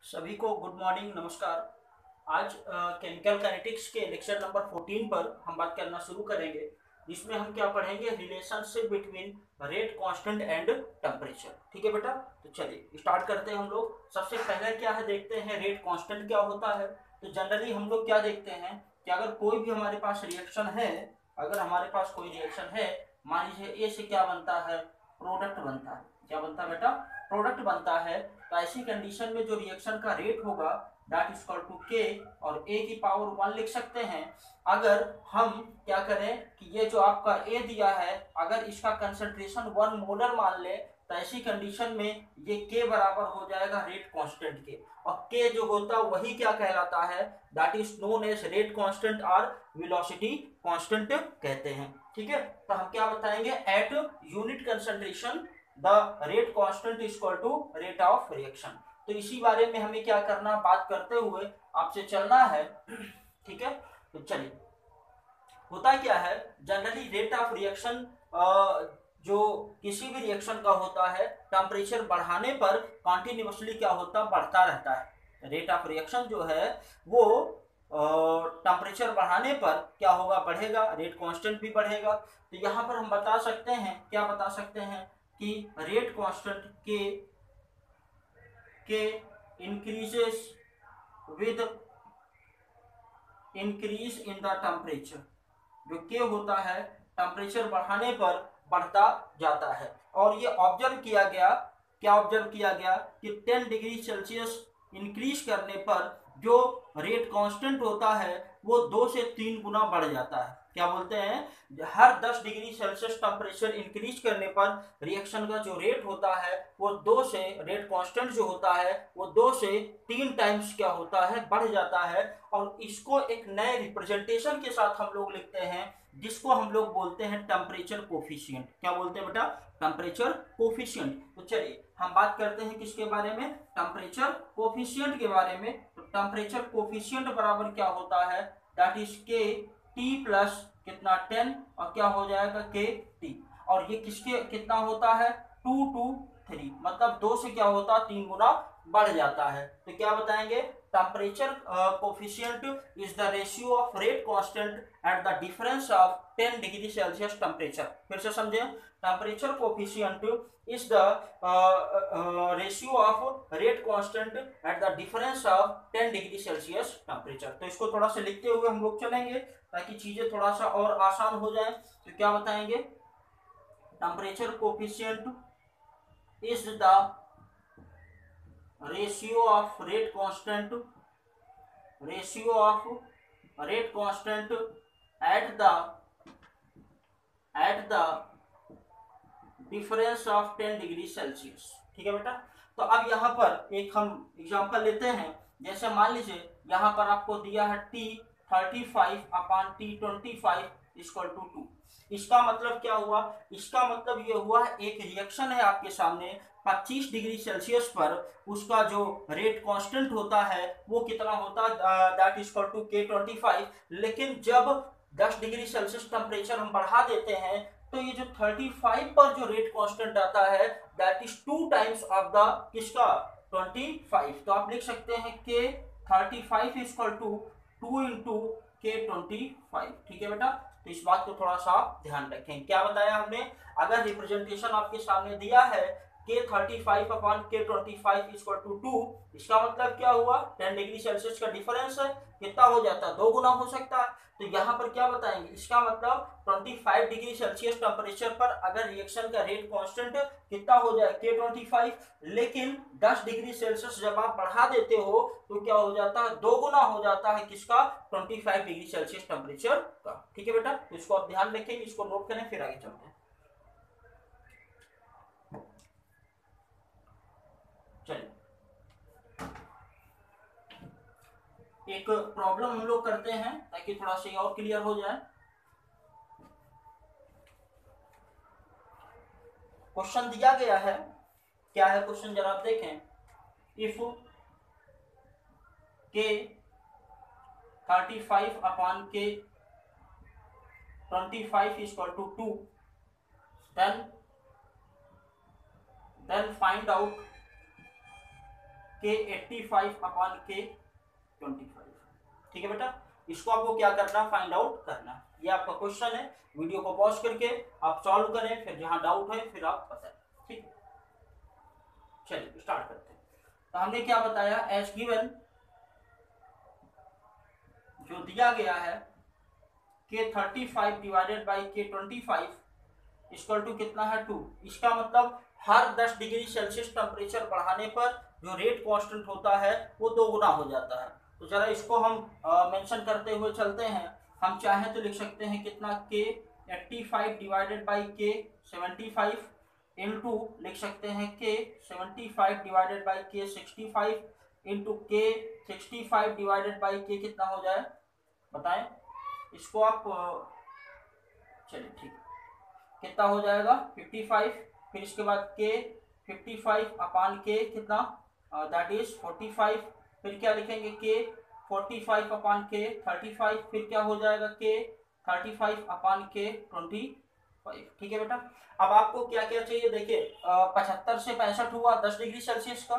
सभी को good morning, नमस्कार। आज केमिकल काइनेटिक्स के लेक्चर नंबर 14 पर हम बात करना शुरू करेंगे, जिसमें हम क्या पढ़ेंगे, relationship between rate constant and temperature. ठीक है बेटा, तो चलिए स्टार्ट करते हैं। हम लोग सबसे पहले क्या है देखते हैं, रेट कांस्टेंट क्या होता है। तो जनरली हम लोग क्या देखते हैं कि अगर कोई भी हमारे पास रिएक्शन है, अगर हमारे पास कोई रिएक्शन है, मान लीजिए ए से क्या बनता है, प्रोडक्ट बनता है। क्या बनता है बेटा, प्रोडक्ट बनता है। तो ऐसी कंडीशन में जो रिएक्शन का रेट होगा दैट इज इक्वल टू के, और ए की पावर 1 लिख सकते हैं। अगर हम क्या करें कि ये जो आपका ए दिया है, अगर इसका कंसंट्रेशन 1 मोलर मान ले, तो ऐसी कंडीशन में ये के बराबर हो जाएगा रेट कांस्टेंट के। और के जो होता है वही क्या कहलाता है, that is known as rate constant और वेलोसिटी कांस्टेंट कहते हैं। ठीक है, तो हम क्या बताएंगे, at unit concentration the rate constant is equal to rate of reaction. तो इसी बारे में हमें क्या करना, बात करते हुए आपसे चलना है। ठीक है, तो चलिए, होता क्या है जनरली रेट ऑफ रिएक्शन, जो किसी भी रिएक्शन का होता है, टेम्परेचर बढ़ाने पर कॉन्टिन्यूसली क्या होता है, बढ़ता रहता है। रेट ऑफ रिएक्शन जो है वो टेम्परेचर बढ़ाने पर क्या होगा, बढ़ेगा, रेट कांस्टेंट भी बढ़ेगा। तो यहाँ पर हम बता सकते हैं, क्या बता सकते हैं कि रेट कांस्टेंट के increases with increase in the temperature. जो के होता है टेम्परेचर बढ़ाने पर बढ़ता जाता है। और ये ऑब्जर्व किया गया, क्या ऑब्जर्व किया गया कि 10 डिग्री सेल्सियस इंक्रीज करने पर जो रेट कांस्टेंट होता है वो 2 से 3 गुना बढ़ जाता है। क्या बोलते हैं, हर 10 डिग्री सेल्सियस टेम्परेचर इंक्रीज करने पर रिएक्शन का जो रेट होता है वो 2 से, रेट कांस्टेंट जो होता है वो 2 से 3 टाइम्स क्या होता है, बढ़ जाता है। और इसको एक नए रिप्रेजेंटेशन के साथ हम लोग लिखते हैं, जिसको हम लोग बोलते हैं टेम्परेचर कोफिशिएंट। क्या बोलते हैं बेटा, टेम्परेचर कोफिशिएंट। तो चलिए हम बात करते हैं किसके बारे में, टेम्परेचर कोफिशिएंट के बारे में। तो टेम्परेचर कोफिशिएंट बराबर क्या होता है, दैट इज के टी प्लस कितना 10, और क्या हो जाएगा के टी। और ये किसके कितना होता है, 2 to 3, मतलब 2 से क्या होता है, 3 गुना बढ़ जाता है। तो क्या बताएंगे, temperature coefficient is the ratio of rate constant at the difference of 10 degree Celsius temperature. फिर से समझे, temperature coefficient is the ratio of rate constant at the difference of 10 degree Celsius temperature. तो इसको थोड़ा सा लिखते हुए हम लोग चलेंगे ताकि चीजें थोड़ा सा और आसान हो जाए। तो क्या बताएंगे, temperature coefficient is the ratio of rate constant, ratio of rate constant at the difference of 10 degree Celsius. ठीक है बेटा, तो अब यहाँ पर एक हम एग्जांपल लेते हैं। जैसे मान लीजिए यहाँ पर आपको दिया है T 35 upon T 25 equal to 2। इसका मतलब क्या हुआ, इसका मतलब ये हुआ है एक रिएक्शन है आपके सामने 25 डिग्री सेल्सियस पर, उसका जो रेट कांस्टेंट होता है वो कितना होता है, दैट इज इक्वल टू के 25। लेकिन जब 10 डिग्री सेल्सियस टेम्परेचर हम बढ़ा देते हैं, तो ये जो 35 पर जो रेट कांस्टेंट आता है that is 2 times of the किसका, 25। तो आप लिख सकते हैं के 35 इज इक्वल टू 2 इंटू के 25। ठीक है बेटा, तो इस बात को थोड़ा सा ध्यान रखें। क्या बताया हमने, अगर रिप्रेजेंटेशन आपके सामने दिया है के 35 अपॉन के 25 इक्वल टू 2, इसका मतलब क्या हुआ, 10 डिग्री सेल्सियस का डिफरेंस है, कितना हो जाता है, 2 गुना हो सकता है। तो यहाँ पर क्या बताएंगे, इसका मतलब 25 डिग्री सेल्सियस टेम्परेचर पर अगर रिएक्शन का रेट कांस्टेंट कितना हो जाए, के 25, लेकिन 10 डिग्री सेल्सियस जब आप बढ़ा देते हो तो क्या हो जाता है, 2 गुना हो जाता है किसका, 25 डिग्री सेल्सियस टेम्परेचर का। ठीक है बेटा, तो इसको आप ध्यान रखेंगे, इसको नोट करें, फिर आगे चलते हैं। चलिए एक प्रॉब्लम हम लोग करते हैं ताकि थोड़ा सा और क्लियर हो जाए। क्वेश्चन दिया गया है, क्या है क्वेश्चन जरा आप देखें। इफ के 35 upon K 25 equal to 2, then find out K 85 upon K 25। ठीक है बेटा, इसको आपको क्या करना, फाइंड आउट करना। ये आपका क्वेश्चन है, वीडियो को पॉज करके आप सॉल्व करें, फिर जहां डाउट है फिर आप बताएं। ठीक है, चलिए स्टार्ट करते हैं। तो हमने क्या बताया, एज गिवन जो दिया गया है के 35 डिवाइडेड बाई के 25 इक्वल टू कितना है 2। इसका मतलब हर 10 डिग्री सेल्सियस टेम्परेचर बढ़ाने पर जो रेट कांस्टेंट होता है वो 2 गुना हो जाता है। तो जरा इसको हम मेंशन करते हुए चलते हैं। हम चाहें तो लिख सकते हैं कितना, के 85 डिवाइडेड बाई के 75 इंटू लिख सकते हैं के 75 डिवाइडेड बाई के 65 इंटू के 65 डिवाइडेड बाई के कितना हो जाए बताएं। इसको आप चलिए ठीक, कितना हो जाएगा 55, फिर इसके बाद के 55 अपान के कितना दैट इज 45, फिर क्या लिखेंगे के 45 अपान के 35, फिर क्या हो जाएगा के 35 अपान के 25। ठीक है बेटा, अब आपको क्या क्या चाहिए देखिए, 75 से 65 हुआ 10 डिग्री सेल्सियस का,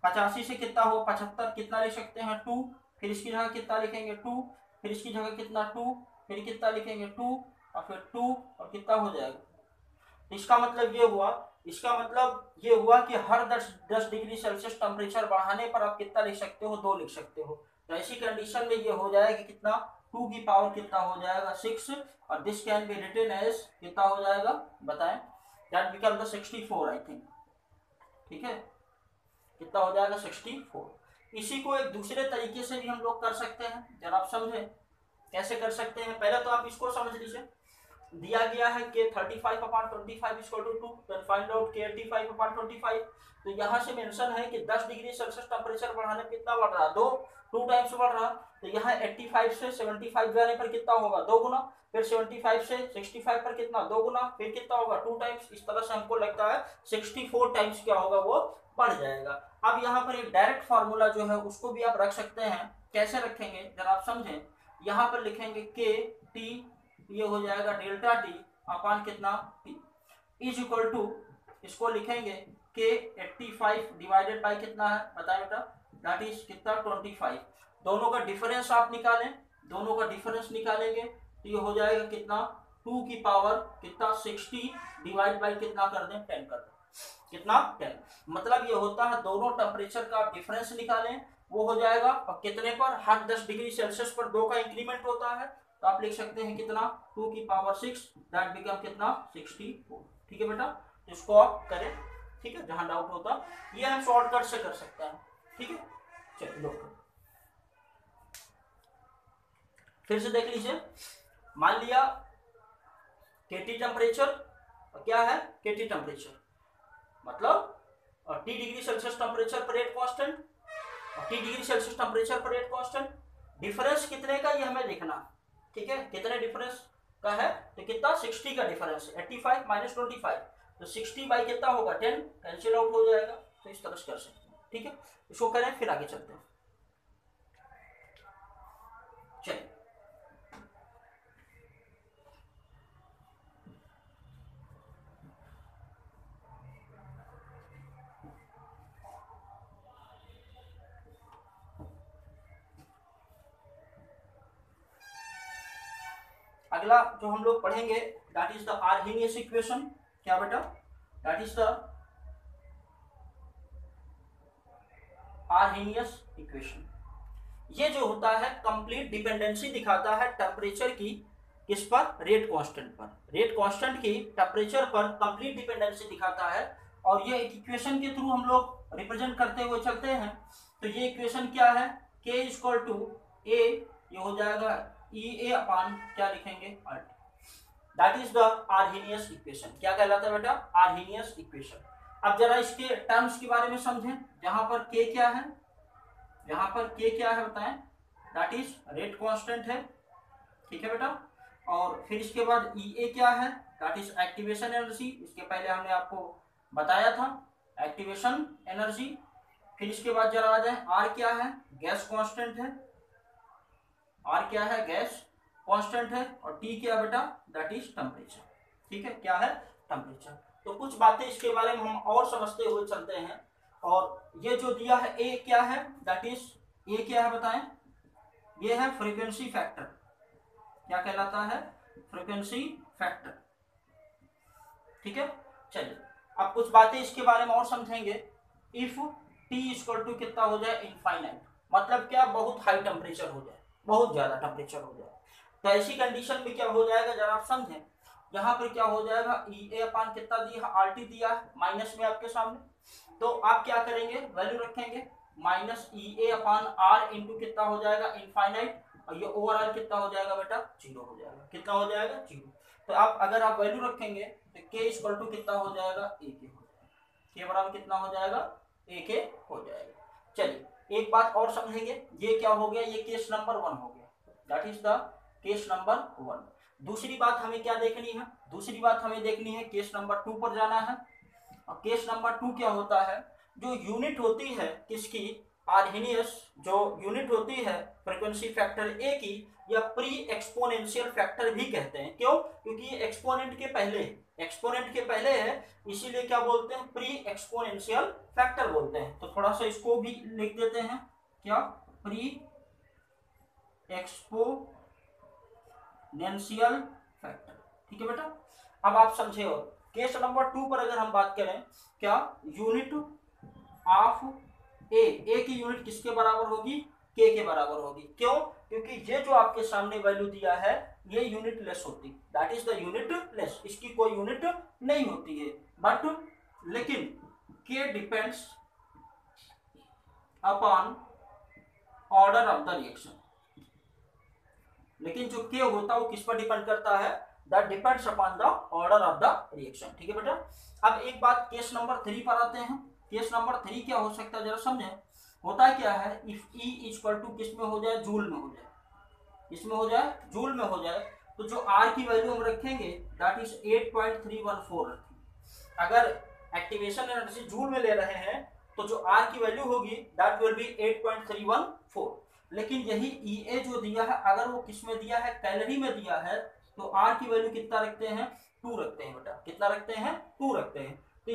85 से कितना हुआ 75, कितना लिख सकते हैं 2, फिर इसकी जगह कितना लिखेंगे 2, फिर इसकी जगह कितना 2, फिर कितना लिखेंगे 2 और फिर 2 और कितना हो जाएगा। इसका मतलब ये हुआ, इसका मतलब ये हुआ कि हर 10 डिग्री सेल्सियस टेम्परेचर बढ़ाने पर आप कितना लिख सकते हो, 2 लिख सकते हो। तो ऐसी कंडीशन में ये हो जाएगा कितना 2 की पावर कितना हो जाएगा 6, और this can be written as कितना हो जाएगा बताएं, that become the 64 I think. ठीक है, कितना हो जाएगा 64। इसी को एक दूसरे तरीके से भी हम लोग कर सकते हैं, जरा आप समझे कैसे कर सकते हैं। पहले तो आप इसको समझ लीजिए, दिया गया है कि 35 upon 25 equal to 2, then find out K 85 upon 25। तो यहाँ से मेंशन है कि 10 डिग्री सेल्सियस टेम्परेचर बढ़ाने पर कितना बढ़ रहा, 2 टाइम्स बढ़ रहा। तो यहाँ 85 से 75 जाने पर कितना होगा 2 गुना, फिर 75 से 65 पर कितना 2 गुना, फिर कितना होगा 2 टाइम्स। इस तरह से हमको लगता है 64 टाइम्स क्या होगा वो बढ़ जाएगा। अब यहाँ पर एक डायरेक्ट फार्मूला जो है उसको भी आप रख सकते हैं, कैसे रखेंगे जरा आप समझें। यहाँ पर लिखेंगे के टी, ये हो जाएगा डेल्टा टी अपान कितना टी इज इक्वल टू, इसको लिखेंगे के 85 डिवाइडेड बाई कितना है बताए बेटा, दैट इज कितना 25। दोनों का डिफरेंस आप निकालें, दोनों का डिफरेंस निकालेंगे तो ये हो जाएगा कितना 2 की पावर कितना 60 डिवाइड बाई कितना कर दें 10 कर दें, कितना 10। मतलब ये होता है दोनों टेम्परेचर का आप डिफरेंस निकालें, वो हो जाएगा और कितने पर, हर 10 डिग्री सेल्सियस पर 2 का इंक्रीमेंट होता है। तो आप लिख सकते हैं कितना 2 की पावर 6, दैट बिकम कितना 64। ठीक है बेटा, इसको आप करें। ठीक है, जहां डाउट होता ये हम शॉर्टकट से कर सकते हैं। ठीक है, चलिए लोग फिर से देख लीजिए। मान लिया केटी टेम्परेचर, क्या है केटी टेम्परेचर मतलब टी डिग्री सेल्सियस टेम्परेचर पर रेट कांस्टेंट, और टी डिग्री सेल्सियस टेम्परेचर पर रेट कांस्टेंट, डिफरेंस कितने का ये हमें देखना। ठीक है, कितने डिफरेंस का है, तो कितना 60 का डिफरेंस है, 85 माइनस 25, तो 60 बाई कितना होगा 10, कैंसिल आउट हो जाएगा। तो इस तरह से कर सकते हैं। ठीक है, इसको करें फिर आगे चलते हैं। चलिए अगला जो हम लोग पढ़ेंगे that is the Arrhenius equation. क्या बेटा, that is the Arrhenius equation. ये जो होता है कंप्लीट डिपेंडेंसी दिखाता है टेम्परेचर की, किस पर, रेट कांस्टेंट पर। रेट कांस्टेंट की टेम्परेचर पर कंप्लीट डिपेंडेंसी दिखाता है, और ये एक इक्वेशन के थ्रू हम लोग रिप्रेजेंट करते हुए चलते हैं। तो ये इक्वेशन क्या है, के इक्वल टू ए, ये हो जाएगा ई ए अपान क्या लिखेंगे are T, that is the Arrhenius equation. क्या कहलाता है बेटा, आर्हेनियस इक्वेशन। अब जरा इसके टर्म्स के बारे में समझें। जहां पर के क्या है, यहाँ पर के क्या है बताएं, दैट इज रेट कांस्टेंट है। ठीक है बेटा, और फिर इसके बाद ई ए क्या है, दैट इज एक्टिवेशन एनर्जी। इसके पहले हमने आपको बताया था एक्टिवेशन एनर्जी। फिर इसके बाद जरा आ जाए आर क्या है, गैस कांस्टेंट है। आर क्या है, गैस कांस्टेंट है। और टी क्या बेटा, दैट इज टेम्परेचर। ठीक है, क्या है टेम्परेचर। तो कुछ बातें इसके बारे में हम और समझते हुए चलते हैं। और ये जो दिया है ए क्या है, दैट इज ए क्या है बताएं, ये है फ्रीक्वेंसी फैक्टर। क्या कहलाता है, फ्रीक्वेंसी फैक्टर। ठीक है, चलिए अब कुछ बातें इसके बारे में और समझेंगे। इफ टी इक्वल टू कितना हो जाए, इनफाइनाइट, मतलब क्या, बहुत हाई टेम्परेचर हो जाए, बहुत ज्यादा टेम्परेचर हो जाए, तो ऐसी कंडीशन में क्या हो जाएगा जरा आप समझें। यहाँ पर क्या हो जाएगा, ई ए अपान कितना दिया, आर टी दिया है माइनस में आपके सामने, तो आप क्या करेंगे, वैल्यू रखेंगे minus E A upon R into कितना हो जाएगा, इनफाइनाइट, और ये ओवरऑल कितना हो जाएगा बेटा, जीरो हो जाएगा। कितना हो जाएगा, जीरो। तो आप अगर आप वैल्यू रखेंगे तो के इक्वल टू कितना हो जाएगा, ए के हो जाएगा, के बराबर कितना हो जाएगा, ए के हो जाएगा। चलिए एक बात और समझेंगे, ये क्या हो गया, ये केस नंबर 1 हो गया, that is the case number 1। दूसरी बात हमें क्या देखनी है, दूसरी बात हमें देखनी है केस नंबर 2 पर जाना है। और केस नंबर 2 क्या होता है, जो यूनिट होती है किसकी, आर्हेनियस जो यूनिट होती है फ्रीक्वेंसी फैक्टर ए की, या प्री एक्सपोनेंशियल फैक्टर भी कहते हैं। क्यों, क्योंकि ये एक्सपोनेंट के पहले है, एक्सपोनेंट के पहले है, इसीलिए क्या बोलते हैं, प्री एक्सपोनेंशियल फैक्टर बोलते हैं। तो थोड़ा सा इसको भी लिख देते हैं, क्या, प्री एक्सपोनेंशियल फैक्टर। ठीक है बेटा, अब आप समझे हो। केस नंबर 2 पर अगर हम बात करें, क्या, यूनिट ऑफ ए की यूनिट किसके बराबर होगी, के बराबर होगी। क्यों, क्योंकि ये जो आपके सामने वैल्यू दिया है ये यूनिट लेस होती, that is the unit less, इसकी कोई यूनिट नहीं होती है। बट लेकिन के depends upon order of the reaction, लेकिन जो के होता है वो किस पर डिपेंड करता है, that depends upon the order of the reaction. ठीक है बेटा, अब एक बात केस नंबर 3 पर आते हैं। केस नंबर 3 क्या हो सकता है जरा समझें। होता क्या है, इफ ई इक्वल टू किस में हो जाए, जूल में हो जाए, इसमें हो जाए, जूल में हो जाए, तो जो आर की वैल्यू हम रखेंगे दैट इज 8.314 रखेंगे। अगर एक्टिवेशन एनर्जी जूल में ले रहे हैं तो जो आर की वैल्यू होगी दैट विल बी 8.314। लेकिन यही ई ए जो दिया है, अगर वो किस में दिया है, कैलोरी में दिया है, तो आर की वैल्यू कितना रखते हैं, 2 रखते हैं बेटा। कितना रखते हैं, 2 रखते हैं। तो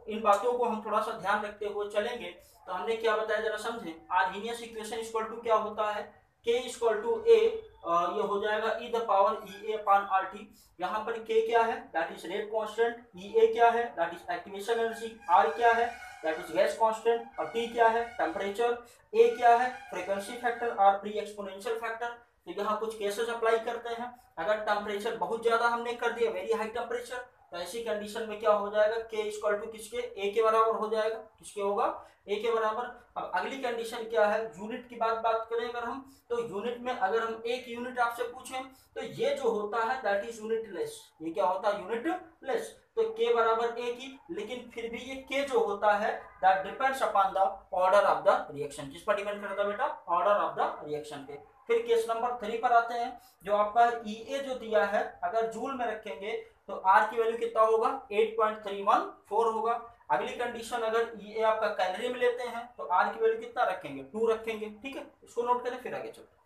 इन बातों को हम थोड़ा सा ध्यान रखते हुए चलेंगे। तो हमने क्या बताया जरा समझें। आर्हेनियस इक्वेशन इक्वल टू क्या होता है, के इक्वल टू ए, ये हो जाएगा E the power E A upon R T. यहाँ पर के क्या है, that is rate constant, E A क्या है, that is activation energy, R क्या है, दैट इज गैस कांस्टेंट, और टी क्या है, टेम्परेचर, ए क्या है, frequency factor, or pre exponential factor. तो यहाँ कुछ केसेस अप्लाई करते हैं। अगर टेम्परेचर बहुत ज्यादा हमने कर दिया, वेरी हाई टेम्परेचर, तो ऐसी कंडीशन में क्या हो जाएगा, के इक्वल टू किसके, ए के बराबर हो जाएगा। किसके होगा, ए के बराबर। अब अगली कंडीशन क्या है, यूनिट की बात करें अगर हम, तो यूनिट में अगर हम एक यूनिट आपसे पूछें तो ये जो होता है दैट इज यूनिट लेस। ये क्या होता है, यूनिट लेस। तो के बराबर ए की, लेकिन फिर भी ये के जो होता है that depends upon the order of the reaction. किस पर डिपेंड करता है बेटा, ऑर्डर ऑफ द रिएक्शन पे। फिर केस नंबर 3 पर आते हैं। जो आपका ई ए जो दिया है, अगर जूल में रखेंगे तो आर की वैल्यू कितना होगा, 8.314 होगा। अगली कंडीशन अगर ई ए आपका कैलोरी में लेते हैं तो आर की वैल्यू कितना रखेंगे, 2 रखेंगे। ठीक है, इसको नोट करें, फिर आगे चलते हैं।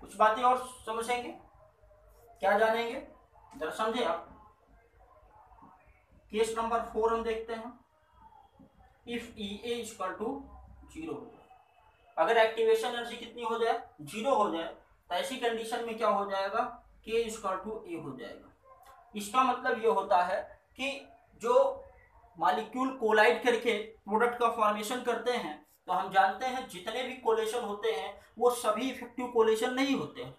कुछ बातें और समझेंगे, क्या जानेंगे जरा समझे आप। केस नंबर 4 हम देखते हैं। If E A equal to 0 हो जाए, अगर एक्टिवेशन एनर्जी कितनी हो जाए, 0 हो जाए, तो ऐसी कंडीशन में क्या हो जाएगा, के इक्वल टू ए हो जाएगा। इसका मतलब ये होता है कि जो मॉलिक्यूल कोलाइड करके प्रोडक्ट का फॉर्मेशन करते हैं, तो हम जानते हैं जितने भी कोलेशन होते हैं वो सभी इफेक्टिव कोलेशन नहीं होते हैं।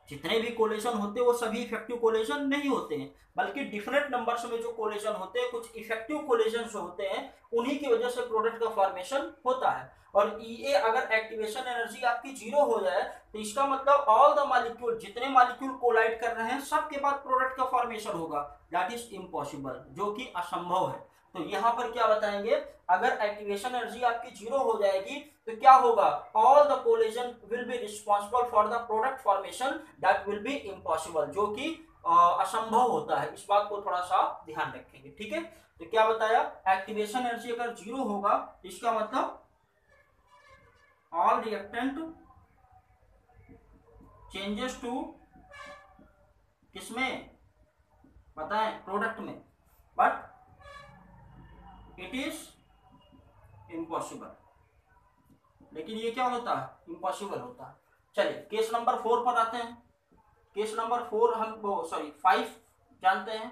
जितने भी कोलेशन होते हैं वो सभी इफेक्टिव कोलेशन नहीं होते हैं, बल्कि डिफरेंट नंबर्स में जो कोलेशन होते हैं, कुछ इफेक्टिव कोलेशन जो होते हैं उन्हीं की वजह से प्रोडक्ट का फॉर्मेशन होता है। और ई ए अगर एक्टिवेशन एनर्जी आपकी 0 हो जाए तो इसका मतलब ऑल द मॉलिक्यूल, जितने मॉलिक्यूल कोलाइड कर रहे हैं सबके बाद प्रोडक्ट का फॉर्मेशन होगा, दैट इज इम्पॉसिबल, जो कि असंभव है। तो यहाँ पर क्या बताएंगे, अगर एक्टिवेशन एनर्जी आपकी 0 हो जाएगी तो क्या होगा, all the collision will be responsible for the product formation, that will be impossible, जो कि असंभव होता है, इस बात को थोड़ा सा ध्यान रखेंगे। ठीक है, तो क्या बताया, एक्टिवेशन एनर्जी अगर 0 होगा इसका मतलब ऑल रिएक्टेंट चेंजेस टू किसमें बताएं, प्रोडक्ट में, बट इट इज इम्पॉसिबल, लेकिन ये क्या होता है, इम्पॉसिबल होता है। चलिए केस नंबर 4 पर आते हैं। केस नंबर 4 हम वो सॉरी 5 जानते हैं।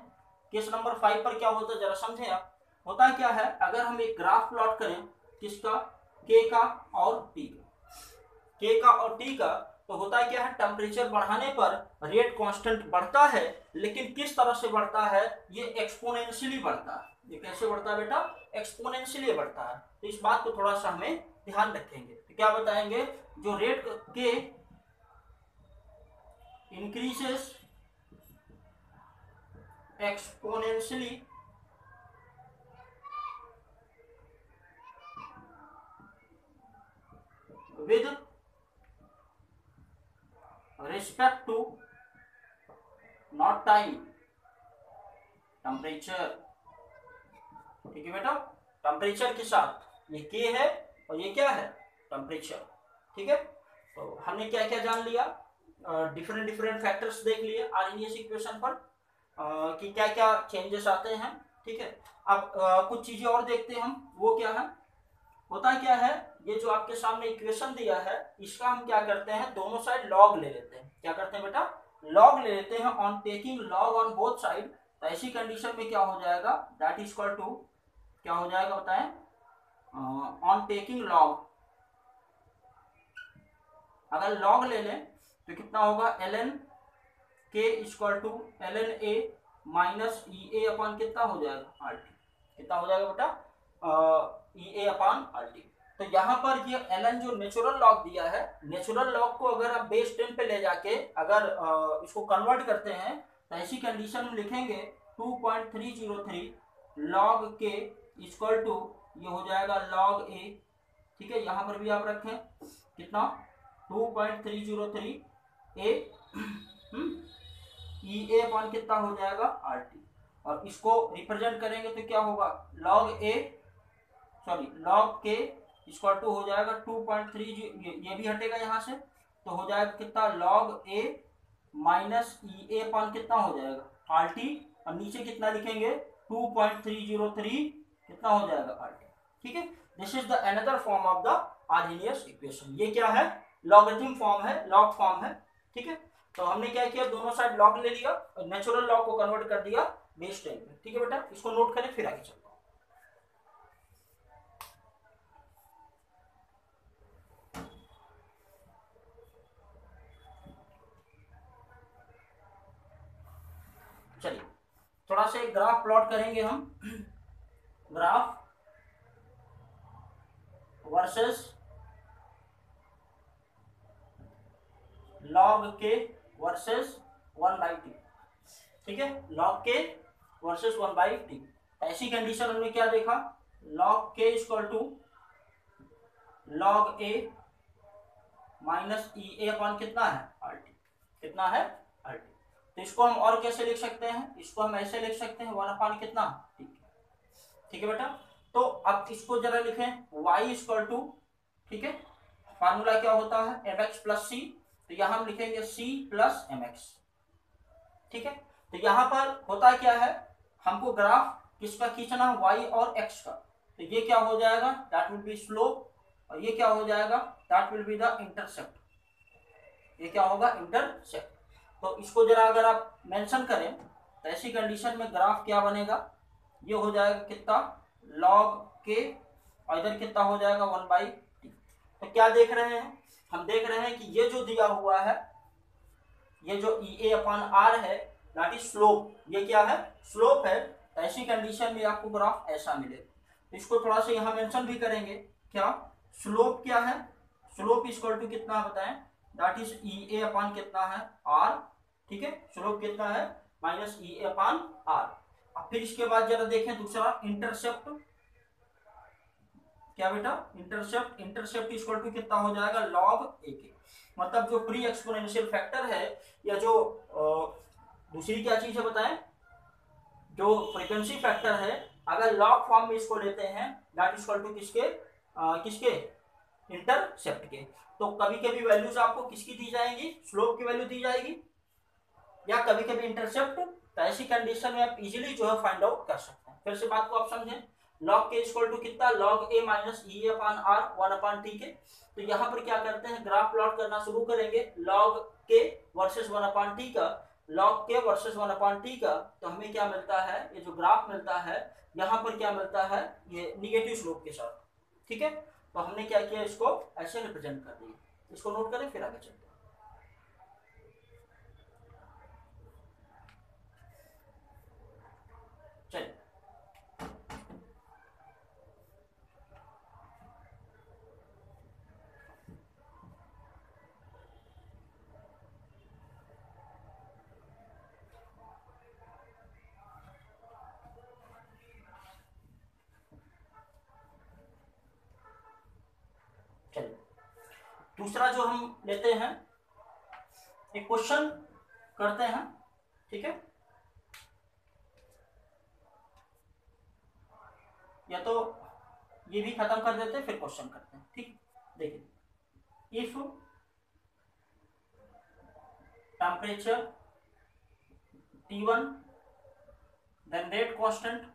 केस नंबर 5 पर क्या होता है जरा समझे आप। होता क्या है, अगर हम एक ग्राफ प्लॉट करें किसका, के का और टी का, के का और टी का, तो होता क्या है, टेम्परेचर बढ़ाने पर रेट कांस्टेंट बढ़ता है, लेकिन किस तरह से बढ़ता है, ये एक्सपोनेंशियली बढ़ता है। ये कैसे बढ़ता है बेटा, एक्सपोनेंशियली बढ़ता है। तो इस बात को थोड़ा सा हमें ध्यान रखेंगे। तो क्या बताएंगे, जो रेट के increases exponentially with respect to not time, temperature. ठीक है बेटा, टेम्परेचर के साथ ये के है और ये क्या है, टेम्परेचर। ठीक है, तो हमने क्या क्या जान लिया, डिफरेंट फैक्टर्स देख लिए आरएनएस इक्वेशन पर, कि क्या क्या चेंजेस आते हैं। ठीक है, अब कुछ चीजें और देखते हैं हम, वो क्या है, होता क्या है, ये जो आपके सामने इक्वेशन दिया है इसका हम क्या करते हैं, दोनों साइड लॉग ले लेते हैं। क्या करते हैं बेटा, लॉग ले लेते हैं। On taking log on both side, तो ऐसी कंडीशन में क्या हो जाएगा, दैट इज इक्वल टू क्या हो जाएगा बताएं, ऑन टेकिंग लॉग, अगर लॉग ले लें तो कितना होगा, ln k equal to ln a minus E A upon कितना हो जाएगा, RT। कितना हो जाएगा बेटा, ई ए अपॉन RT। तो यहाँ पर ये ln जो नेचुरल लॉग दिया है, नेचुरल लॉग को अगर आप बेस 10 पे ले जाके अगर इसको कन्वर्ट करते हैं, तो ऐसी कंडीशन में लिखेंगे 2.303 लॉग के इक्वल टू ये हो जाएगा लॉग a। ठीक है, यहाँ पर भी आप रखें कितना, 2.303 ए ई ए अपॉन कितना हो जाएगा, RT। और इसको रिप्रेजेंट करेंगे तो क्या होगा, log A sorry log K equal to हो जाएगा 2.3, ये भी हटेगा यहाँ से, तो हो जाएगा कितना, log A minus E A upon कितना हो जाएगा, RT। और नीचे कितना लिखेंगे, 2.303 कितना हो जाएगा, RT। ठीक है, this is the another form of the Arrhenius equation. ये क्या है, लॉगरिथम फॉर्म है, लॉग फॉर्म है। ठीक है, तो हमने क्या किया, दोनों साइड लॉग ले लिया और नेचुरल लॉग को कन्वर्ट कर दिया बेस 10 में। ठीक है बेटा, इसको नोट करें फिर आगे चलते हैं। चलिए थोड़ा सा एक ग्राफ प्लॉट करेंगे हम, ग्राफ वर्सेस लॉग के वर्सेस 1/t। ठीक है, लॉग के वर्सेस 1/t। ऐसी कंडीशन हमने क्या देखा, log K equal to log A minus E A upon कितना है, RT। कितना है, RT। तो इसको हम और कैसे लिख सकते हैं, इसको हम ऐसे लिख सकते हैं 1 अपॉन कितना, ठीक है बेटा। तो अब इसको जरा लिखें y इक्वल टू, ठीक है, फार्मूला क्या होता है, mx प्लस सी, तो यहां हम लिखेंगे c प्लस mx। ठीक है, तो यहां पर होता क्या है, हमको ग्राफ किसका खींचना है, y और x का। तो ये क्या हो जाएगा, दैट विल बी स्लोप, और ये क्या हो जाएगा, that will be the intercept. ये क्या होगा, इंटरसेप्ट। तो इसको जरा अगर आप मेंशन करें तो ऐसी कंडीशन में ग्राफ क्या बनेगा, ये हो जाएगा कितना, लॉग के, और इधर कितना हो जाएगा 1/t। तो क्या देख रहे हैं, हम देख रहे हैं कि ये जो दिया हुआ है, ये जो ई ए अपॉन आर है दैट इज स्लोप। ये क्या है, स्लोप है। तो ऐसी कंडीशन में आपको ग्राफ ऐसा मिलेगा। इसको थोड़ा सा यहाँ मेंशन भी करेंगे, क्या स्लोप क्या है, स्लोप इक्वल टू कितना बताएं, that is E A upon कितना है, आर। ठीक है, स्लोप कितना है, minus E A upon R. अब फिर इसके बाद जरा देखें दूसरा, इंटरसेप्ट। क्या बेटा, इंटरसेप्ट, इंटरसेप्ट इक्वल टू कितना हो जाएगा, लॉग ए के। मतलब जो प्री एक्सपोनेंशियल फैक्टर है, या जो दूसरी क्या चीज है बताएं, जो फ्रीक्वेंसी फैक्टर है अगर लॉग फॉर्म में इसको लेते हैं दैट इज इक्वल टू किसके किसके इंटरसेप्ट के। तो कभी कभी वैल्यूज आपको किसकी दी जाएंगी, स्लोप की वैल्यू दी जाएगी या कभी कभी इंटरसेप्ट। तो ऐसी कंडीशन में आप इजीली जो है फाइंड आउट कर सकते हैं। फिर से बात को आप समझें, लॉग के इक्वल टू कितना, log A minus E upon R 1 upon T के। तो यहाँ पर क्या करते हैं, ग्राफ प्लॉट करना शुरू करेंगे लॉग के वर्सेस 1 अपान टी का, लॉग के वर्सेस 1 अपान टी का। तो हमें क्या मिलता है, ये जो ग्राफ मिलता है यहाँ पर क्या मिलता है, ये निगेटिव स्लोप के साथ। ठीक है, तो हमने क्या किया, इसको ऐसे रिप्रेजेंट कर दिया। इसको नोट करें फिर आगे चलते हैं। चलिए चलिए दूसरा जो हम लेते हैं, एक क्वेश्चन करते हैं। ठीक है, या तो ये भी खत्म कर देते हैं फिर क्वेश्चन करते हैं। ठीक, देखिए, if temperature T1 then rate constant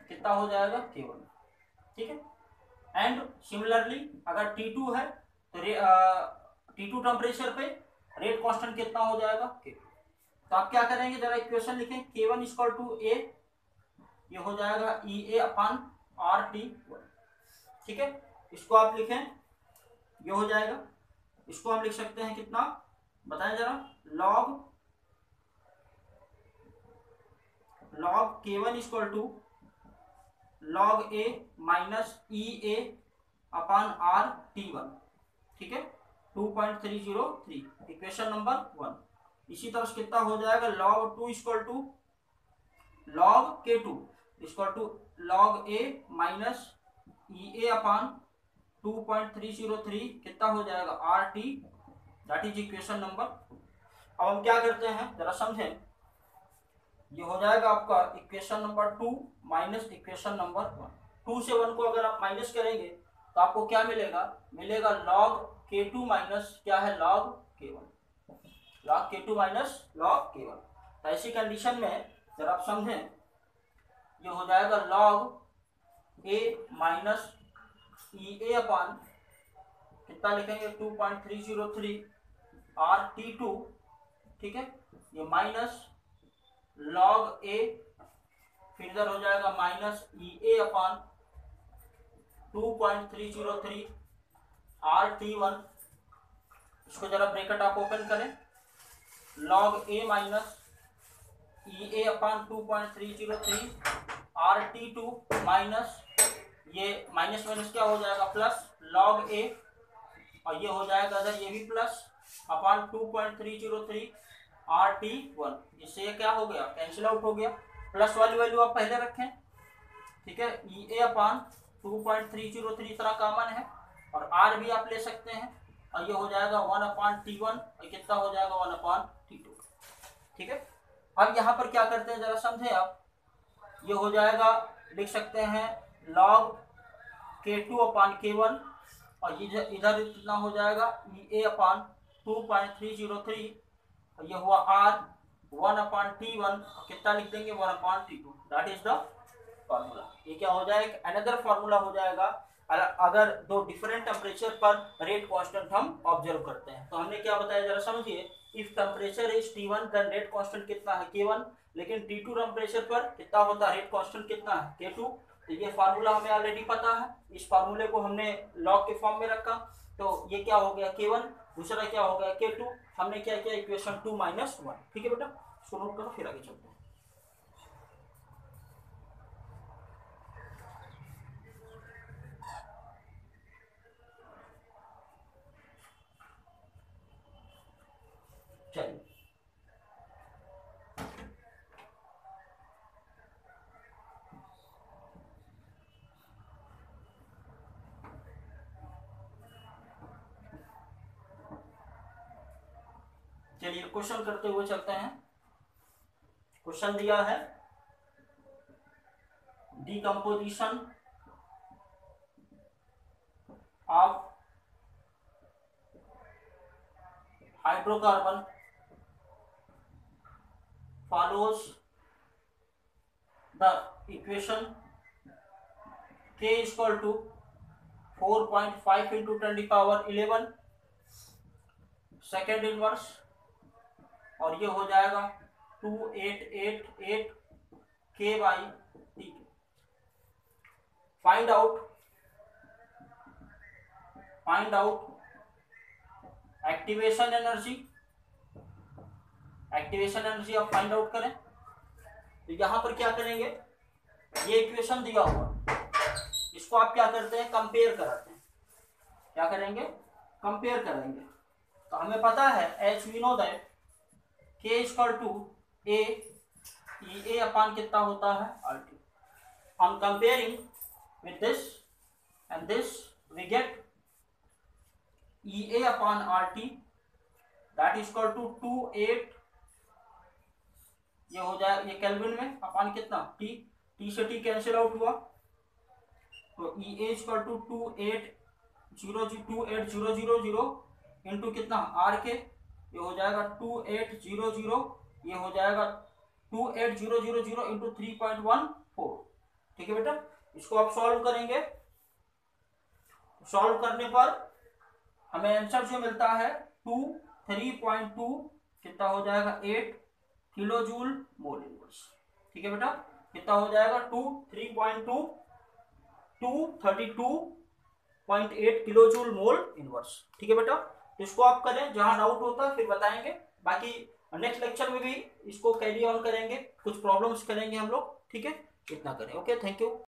कितना हो जाएगा, K1। ठीक है, एंड सिमिलरली अगर T2 है तो T2 टेम्परेचर पे रेट कांस्टेंट कितना हो जाएगा, K2। तो आप क्या करेंगे, जरा इक्वेशन लिखें, K1 इक्वल टू ए, ये हो जाएगा ई ए अपान आर टी। ठीक है, इसको आप लिखें, ये हो जाएगा। इसको हम लिख सकते हैं कितना, बताएं जरा, log K1 equal to log A minus E A upon R T1। ठीक है, 2.303, इक्वेशन नंबर 1। इसी तरह से कितना हो जाएगा, log 2 equal to log K2 equal to log A minus E A upon 2.303, कितना हो जाएगा R T, that is equation number. अब हम क्या करते हैं जरा समझें, ये हो जाएगा आपका equation number 2 minus equation number 1। 2 से 1 को अगर आप माइनस करेंगे तो आपको क्या मिलेगा, मिलेगा लॉग K2 माइनस क्या है, log K1, log K2 minus log K1। तो ऐसी कंडीशन में जरा आप समझें, ये हो जाएगा log A minus E A upon कितना लिखेंगे, 2.303 आर T2। ठीक है, ये माइनस लॉग ए, फिर इधर हो जाएगा minus E A upon 2.303 are T1। इसको जरा ब्रैकेट आप ओपन करें, log A minus E A upon 2.303 R T2 minus, ये माइनस माइनस क्या हो जाएगा प्लस, लॉग ए, और ये हो जाएगा इधर ये भी प्लस अपान 2.303 आर T1। इससे ये क्या हो गया, कैंसिल आउट हो गया। प्लस वाली वैल्यू आप पहले रखें। ठीक है, ई ए अपान 2.303 इतना कॉमन है, और आर भी आप ले सकते हैं, और ये हो जाएगा 1 अपान T1, और कितना हो जाएगा 1 अपान T2। ठीक है, अब यहाँ पर क्या करते हैं जरा समझे आप, ये हो जाएगा, लिख सकते हैं लॉग K2 अपान K1, और इधर कितना हो जाएगा ई ए अपान 2.303, और ये हुआ R 1 अपान T1, कितना लिख देंगे 1 अपान T2, that is the formula. ये क्या हो जाएगा, अनदर फॉर्मूला हो जाएगा अगर दो डिफरेंट टेम्परेचर पर रेट कांस्टेंट हम ऑब्जर्व करते हैं। तो हमने क्या बताया जरा समझिए, if temperature is T1 then rate constant कितना है, K1, लेकिन T2 टेम्परेचर पर कितना होता है, रेट कांस्टेंट कितना है, K2। तो ये फार्मूला हमें ऑलरेडी पता है, इस फार्मूले को हमने लॉग के फॉर्म में रखा। तो ये क्या हो गया K1, दूसरा क्या हो गया K2, हमने क्या किया, इक्वेशन 2 माइनस 1। ठीक है बेटा, इसको नोट करो फिर आगे चलते हैं। चलिए चलिए क्वेश्चन करते हुए चलते हैं। क्वेश्चन दिया है decomposition of hydrocarbon follows the equation k is equal to 4.5 into 10 to the power 11 second inverse, और ये हो जाएगा 2888 k by T. Find out activation energy आप फाइंड आउट करें। तो यहां पर क्या करेंगे, ये इक्वेशन दिया हुआ, इसको आप क्या करते हैं, कंपेयर कराते हैं। क्या करेंगे, कंपेयर करेंगे। तो हमें पता है H we know that K equal to A upon कितना होता है, R T. On comparing with this and this we get E A upon R T that is equal to 28, ये हो जाए, ये केल्विन में, अपान कितना टी, टी से टी कैंसिल आउट हुआ, तो E A equal to 2800 into कितना आर के, ये हो जाएगा 2800, ये हो जाएगा 28000 इंटू 3.14। ठीक है बेटा, इसको आप सॉल्व करेंगे। सॉल्व करने पर हमें आंसर जो मिलता है 3.2 कितना हो जाएगा 8 किलो जूल मोल इनवर्स। ठीक है बेटा, कितना हो जाएगा 232.8 किलो जूल मोल इनवर्स। ठीक है बेटा, इसको आप करें, जहां डाउट होता है फिर बताएंगे। बाकी नेक्स्ट लेक्चर में भी इसको कैरी ऑन करेंगे, कुछ प्रॉब्लम्स करेंगे हम लोग। ठीक है, इतना करें। Okay, thank you.